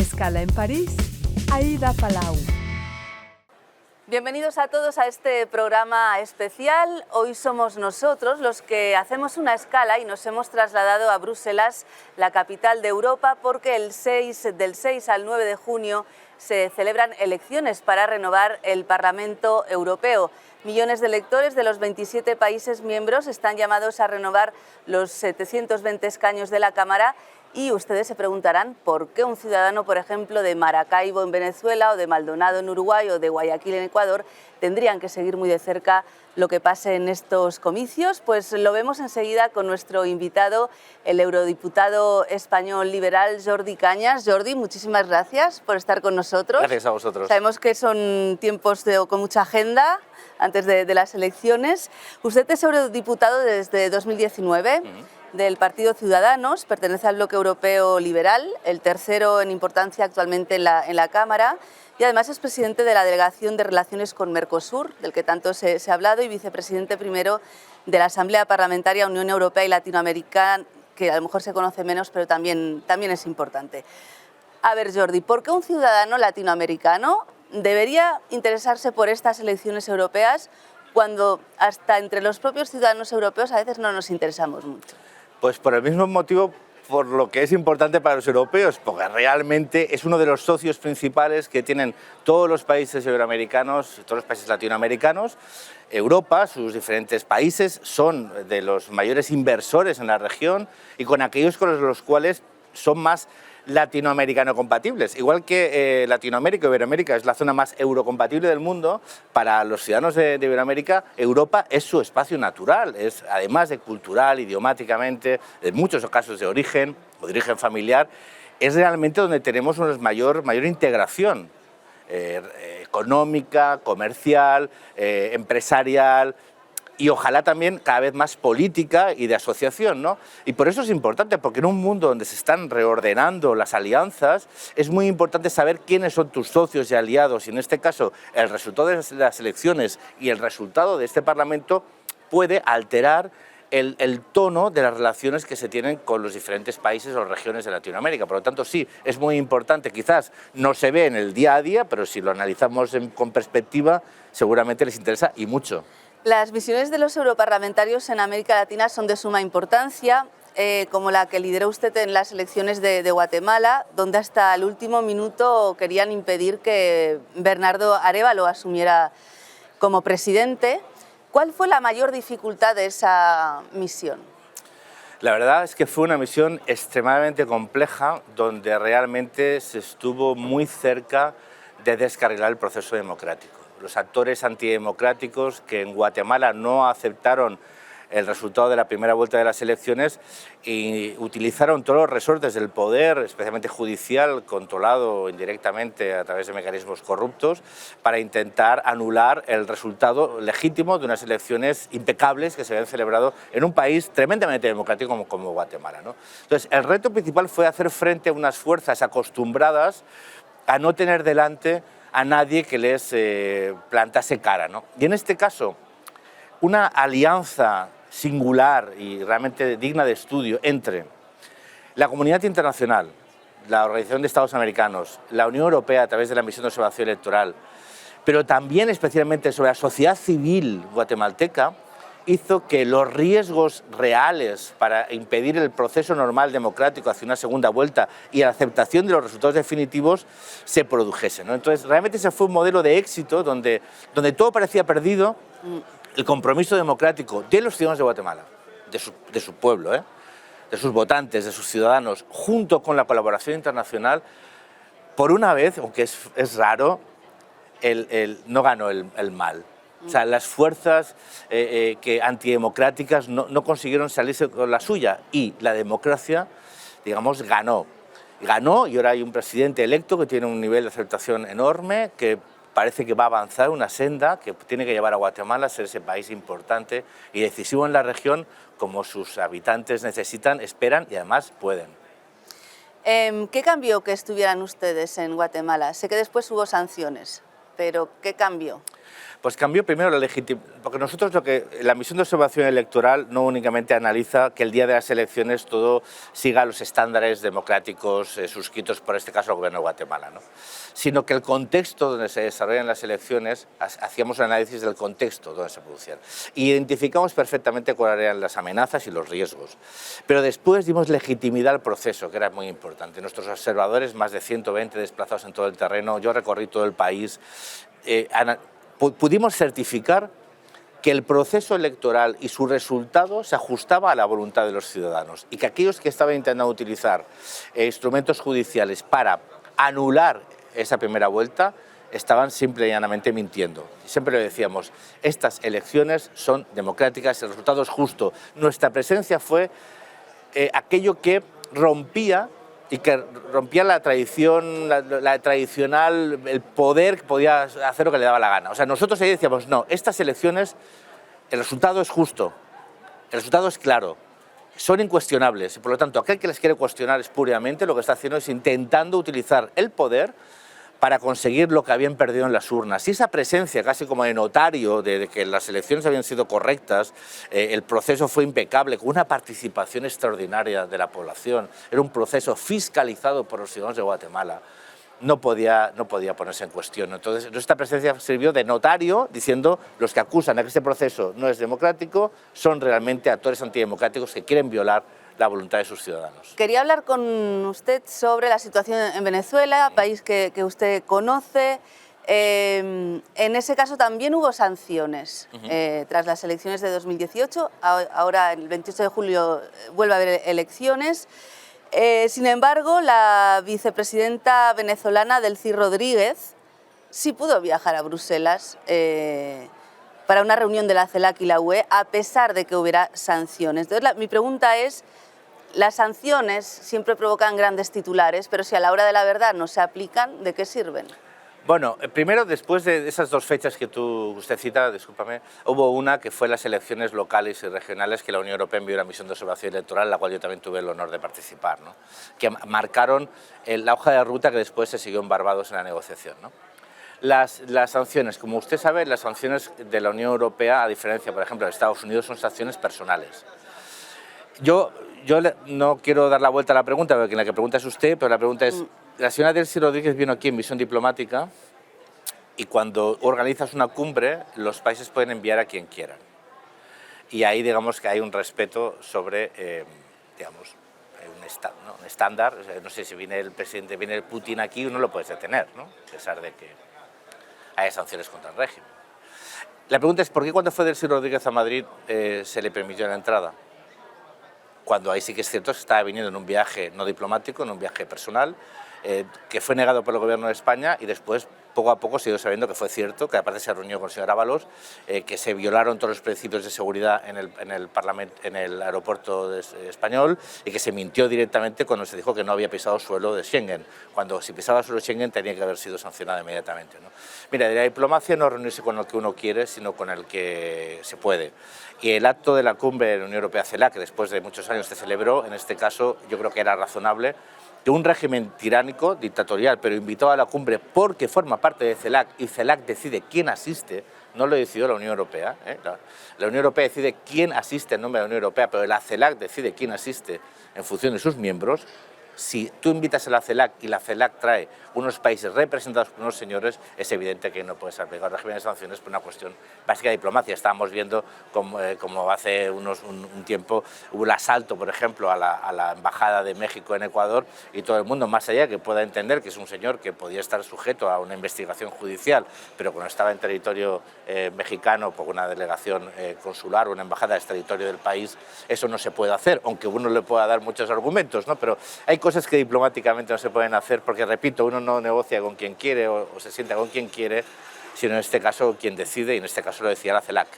Escala en París, Aida Palau. Bienvenidos a todos a este programa especial. Hoy somos nosotros los que hacemos una escala y nos hemos trasladado a Bruselas, la capital de Europa, porque del 6 al 9 de junio se celebran elecciones para renovar el Parlamento Europeo. Millones de electores de los 27 países miembros están llamados a renovar los 720 escaños de la Cámara. Y ustedes se preguntarán por qué un ciudadano, por ejemplo, de Maracaibo en Venezuela o de Maldonado en Uruguay o de Guayaquil en Ecuador tendrían que seguir muy de cerca lo que pase en estos comicios. Pues lo vemos enseguida con nuestro invitado, el eurodiputado español liberal Jordi Cañas. Jordi, muchísimas gracias por estar con nosotros. Gracias a vosotros. Sabemos que son tiempos con mucha agenda antes de las elecciones. Usted es eurodiputado desde 2019. Del Partido Ciudadanos, pertenece al bloque europeo liberal, el tercero en importancia actualmente en la Cámara, y además es presidente de la Delegación de Relaciones con Mercosur, del que tanto se ha hablado, y vicepresidente primero de la Asamblea Parlamentaria Unión Europea y Latinoamérica, que a lo mejor se conoce menos, pero también es importante. A ver, Jordi, ¿por qué un ciudadano latinoamericano debería interesarse por estas elecciones europeas cuando hasta entre los propios ciudadanos europeos a veces no nos interesamos mucho? Pues por el mismo motivo por lo que es importante para los europeos, porque realmente es uno de los socios principales que tienen todos los países iberoamericanos, todos los países latinoamericanos. Europa, sus diferentes países, son de los mayores inversores en la región y con aquellos con los cuales son más latinoamericano compatibles. Igual que Latinoamérica, Iberoamérica es la zona más eurocompatible del mundo, para los ciudadanos de Iberoamérica, Europa es su espacio natural, es además de cultural, idiomáticamente, en muchos casos de origen o de origen familiar, es realmente donde tenemos una mayor integración económica, comercial, empresarial, y ojalá también cada vez más política y de asociación, ¿no? Y por eso es importante, porque en un mundo donde se están reordenando las alianzas, es muy importante saber quiénes son tus socios y aliados, y en este caso el resultado de las elecciones y el resultado de este Parlamento puede alterar el tono de las relaciones que se tienen con los diferentes países o regiones de Latinoamérica. Por lo tanto, sí, es muy importante, quizás no se ve en el día a día, pero si lo analizamos con perspectiva, seguramente les interesa y mucho. Las misiones de los europarlamentarios en América Latina son de suma importancia, como la que lideró usted en las elecciones de Guatemala, donde hasta el último minuto querían impedir que Bernardo Arévalo asumiera como presidente. ¿Cuál fue la mayor dificultad de esa misión? La verdad es que fue una misión extremadamente compleja, donde realmente se estuvo muy cerca de descarrilar el proceso democrático. Los actores antidemocráticos que en Guatemala no aceptaron el resultado de la primera vuelta de las elecciones y utilizaron todos los resortes del poder, especialmente judicial, controlado indirectamente a través de mecanismos corruptos, para intentar anular el resultado legítimo de unas elecciones impecables que se habían celebrado en un país tremendamente democrático como Guatemala, ¿no? Entonces, el reto principal fue hacer frente a unas fuerzas acostumbradas a no tener delante a nadie que les plantase cara, ¿no? Y en este caso, una alianza singular y realmente digna de estudio entre la comunidad internacional, la Organización de Estados Americanos, la Unión Europea a través de la Misión de Observación Electoral, pero también especialmente sobre la sociedad civil guatemalteca, hizo que los riesgos reales para impedir el proceso normal democrático hacia una segunda vuelta y la aceptación de los resultados definitivos se produjesen, ¿no? Entonces, realmente ese fue un modelo de éxito donde todo parecía perdido. El compromiso democrático de los ciudadanos de Guatemala, de su pueblo, de sus votantes, de sus ciudadanos, junto con la colaboración internacional, por una vez, aunque es raro, no ganó el mal. O sea, las fuerzas antidemocráticas no consiguieron salirse con la suya y la democracia, digamos, ganó. Ganó y ahora hay un presidente electo que tiene un nivel de aceptación enorme, que parece que va a avanzar una senda que tiene que llevar a Guatemala a ser ese país importante y decisivo en la región, como sus habitantes necesitan, esperan y además pueden. ¿Qué cambió que estuvieran ustedes en Guatemala? Sé que después hubo sanciones, pero ¿qué cambió? Pues cambió primero la legitimidad, porque nosotros la misión de observación electoral no únicamente analiza que el día de las elecciones todo siga los estándares democráticos suscritos por este caso el gobierno de Guatemala, ¿no? Sino que el contexto donde se desarrollan las elecciones, hacíamos un análisis del contexto donde se producían. Y identificamos perfectamente cuáles eran las amenazas y los riesgos. Pero después dimos legitimidad al proceso, que era muy importante. Nuestros observadores, más de 120 desplazados en todo el terreno, yo recorrí todo el país, pudimos certificar que el proceso electoral y su resultado se ajustaba a la voluntad de los ciudadanos y que aquellos que estaban intentando utilizar instrumentos judiciales para anular esa primera vuelta estaban simple y llanamente mintiendo. Siempre lo decíamos, estas elecciones son democráticas, el resultado es justo. Nuestra presencia fue aquello que rompía la tradición, la tradicional, el poder que podía hacer lo que le daba la gana. O sea, nosotros ahí decíamos, no, estas elecciones, el resultado es justo, el resultado es claro, son incuestionables y por lo tanto aquel que les quiere cuestionar espuriamente lo que está haciendo es intentando utilizar el poder para conseguir lo que habían perdido en las urnas. Y esa presencia, casi como de notario, de que las elecciones habían sido correctas, el proceso fue impecable, con una participación extraordinaria de la población, era un proceso fiscalizado por los ciudadanos de Guatemala, no podía ponerse en cuestión. Entonces, esta presencia sirvió de notario, diciendo los que acusan a que este proceso no es democrático son realmente actores antidemocráticos que quieren violar la voluntad de sus ciudadanos. Quería hablar con usted sobre la situación en Venezuela, país que usted conoce. En ese caso también hubo sanciones tras las elecciones de 2018. Ahora, el 28 de julio, vuelve a haber elecciones. Sin embargo, la vicepresidenta venezolana Delcy Rodríguez sí pudo viajar a Bruselas para una reunión de la CELAC y la UE, a pesar de que hubiera sanciones. Entonces, mi pregunta es, las sanciones siempre provocan grandes titulares, pero si a la hora de la verdad no se aplican, ¿de qué sirven? Bueno, primero, después de esas dos fechas que usted cita, discúlpame, hubo una que fue las elecciones locales y regionales que la Unión Europea envió una misión de observación electoral, en la cual yo también tuve el honor de participar, ¿no? Que marcaron la hoja de ruta que después se siguió en Barbados en la negociación, ¿no? Las sanciones, como usted sabe, las sanciones de la Unión Europea, a diferencia, por ejemplo, de Estados Unidos, son sanciones personales. Yo no quiero dar la vuelta a la pregunta, porque la que pregunta es usted, pero la pregunta es, la señora Delcy Rodríguez vino aquí en misión diplomática y cuando organizas una cumbre, los países pueden enviar a quien quieran. Y ahí digamos que hay un respeto sobre, digamos, un estándar. O sea, no sé si viene el presidente, viene Putin aquí, uno lo puedes detener, ¿no? A pesar de que haya sanciones contra el régimen. La pregunta es, ¿por qué cuando fue Delcy Rodríguez a Madrid se le permitió la entrada? Cuando ahí sí que es cierto que estaba viniendo en un viaje no diplomático, en un viaje personal, que fue negado por el gobierno de España y después, poco a poco, se ido sabiendo que fue cierto, que aparte se reunió con el señor Ábalos, que se violaron todos los principios de seguridad en el aeropuerto español y que se mintió directamente cuando se dijo que no había pisado suelo de Schengen, cuando si pisaba suelo de Schengen tenía que haber sido sancionado inmediatamente, ¿no? Mira, de la diplomacia no reunirse con el que uno quiere, sino con el que se puede. Y el acto de la cumbre de la Unión Europea-CELAC, que después de muchos años se celebró, en este caso yo creo que era razonable, que un régimen tiránico, dictatorial, pero invitado a la cumbre porque forma parte de CELAC y CELAC decide quién asiste, no lo decidió la Unión Europea. La Unión Europea decide quién asiste en nombre de la Unión Europea, pero la CELAC decide quién asiste en función de sus miembros. Si tú invitas a la CELAC y la CELAC trae unos países representados por unos señores, es evidente que no puedes aplicar el régimen de sanciones por una cuestión básica de diplomacia. Estábamos viendo como hace un tiempo hubo el asalto, por ejemplo, a la Embajada de México en Ecuador y todo el mundo, más allá que pueda entender que es un señor que podía estar sujeto a una investigación judicial, pero cuando estaba en territorio mexicano por una delegación consular o una embajada de territorio del país, eso no se puede hacer, aunque uno le pueda dar muchos argumentos, ¿no? Pero hay cosas que diplomáticamente no se pueden hacer porque, repito, uno no negocia con quien quiere o se sienta con quien quiere, sino en este caso quien decide, y en este caso lo decía la CELAC.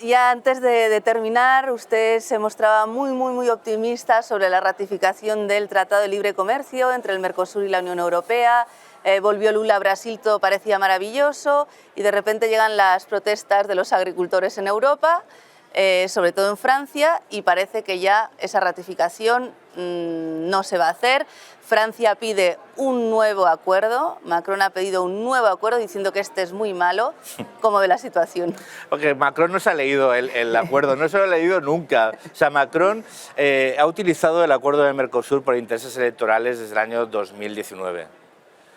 Ya antes de terminar, usted se mostraba muy optimista sobre la ratificación del Tratado de Libre Comercio entre el Mercosur y la Unión Europea. Volvió Lula a Brasil, todo parecía maravilloso, y de repente llegan las protestas de los agricultores en Europa, sobre todo en Francia, y parece que ya esa ratificación no se va a hacer. Francia pide un nuevo acuerdo, Macron ha pedido un nuevo acuerdo diciendo que este es muy malo. ¿Cómo ve la situación? Porque Macron no se ha leído el acuerdo, no se lo ha leído nunca. O sea, Macron ha utilizado el acuerdo de Mercosur por intereses electorales desde el año 2019.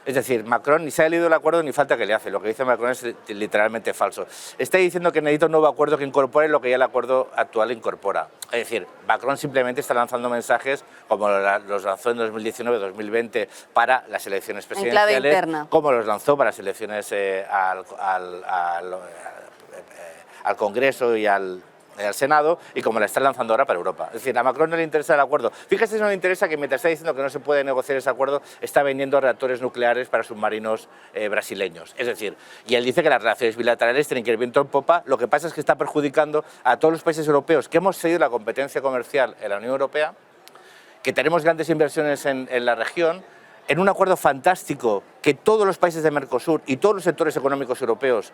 Es decir, Macron ni se ha leído el acuerdo ni falta que le hace. Lo que dice Macron es literalmente falso. Está diciendo que necesita un nuevo acuerdo que incorpore lo que ya el acuerdo actual incorpora. Es decir, Macron simplemente está lanzando mensajes como los lanzó en 2019-2020 para las elecciones presidenciales, en clave interna, como los lanzó para las elecciones al Congreso y al Senado, y como la está lanzando ahora para Europa. Es decir, a Macron no le interesa el acuerdo. Fíjese si no le interesa que mientras está diciendo que no se puede negociar ese acuerdo, está vendiendo reactores nucleares para submarinos brasileños. Es decir, y él dice que las relaciones bilaterales tienen que ir viento en popa. Lo que pasa es que está perjudicando a todos los países europeos que hemos seguido la competencia comercial en la Unión Europea, que tenemos grandes inversiones en la región, en un acuerdo fantástico que todos los países de Mercosur y todos los sectores económicos europeos,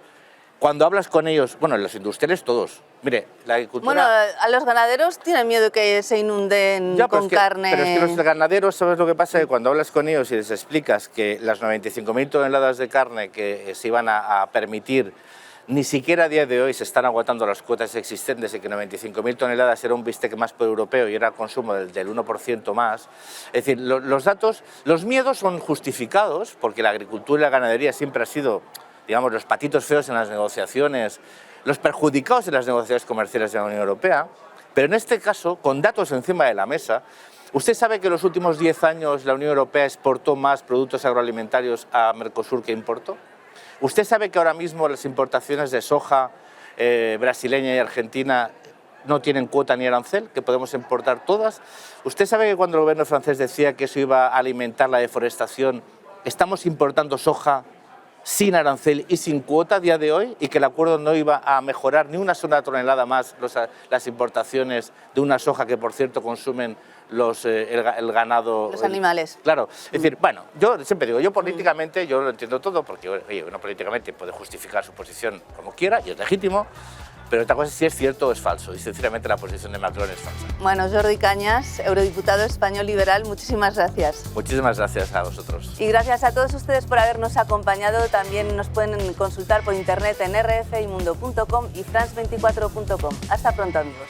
cuando hablas con ellos, bueno, los industriales todos, mire, la agricultura... Bueno, a los ganaderos tienen miedo que se inunden con carne... Pero es que los ganaderos, ¿sabes lo que pasa? Que cuando hablas con ellos y les explicas que las 95.000 toneladas de carne que se iban a permitir, ni siquiera a día de hoy se están aguantando las cuotas existentes y que 95.000 toneladas era un bistec más por europeo y era consumo del 1% más. Es decir, los datos, los miedos son justificados porque la agricultura y la ganadería siempre ha sido, digamos, los patitos feos en las negociaciones, los perjudicados en las negociaciones comerciales de la Unión Europea, pero en este caso, con datos encima de la mesa, usted sabe que en los últimos 10 años la Unión Europea exportó más productos agroalimentarios a Mercosur que importó. Usted sabe que ahora mismo las importaciones de soja brasileña y argentina no tienen cuota ni arancel, que podemos importar todas. Usted sabe que cuando el gobierno francés decía que eso iba a alimentar la deforestación, estamos importando soja sin arancel y sin cuota a día de hoy, y que el acuerdo no iba a mejorar ni una sola tonelada más las importaciones de una soja que, por cierto, consumen el ganado... Los animales. Claro, es decir, bueno, yo siempre digo, yo políticamente, yo lo entiendo todo, porque oye, uno políticamente puede justificar su posición como quiera, y es legítimo, pero otra cosa es si es cierto o es falso, y sinceramente la posición de Macron es falsa. Bueno, Jordi Cañas, eurodiputado español liberal, muchísimas gracias. Muchísimas gracias a vosotros. Y gracias a todos ustedes por habernos acompañado. También nos pueden consultar por internet en rfimundo.com y france24.com. Hasta pronto, amigos.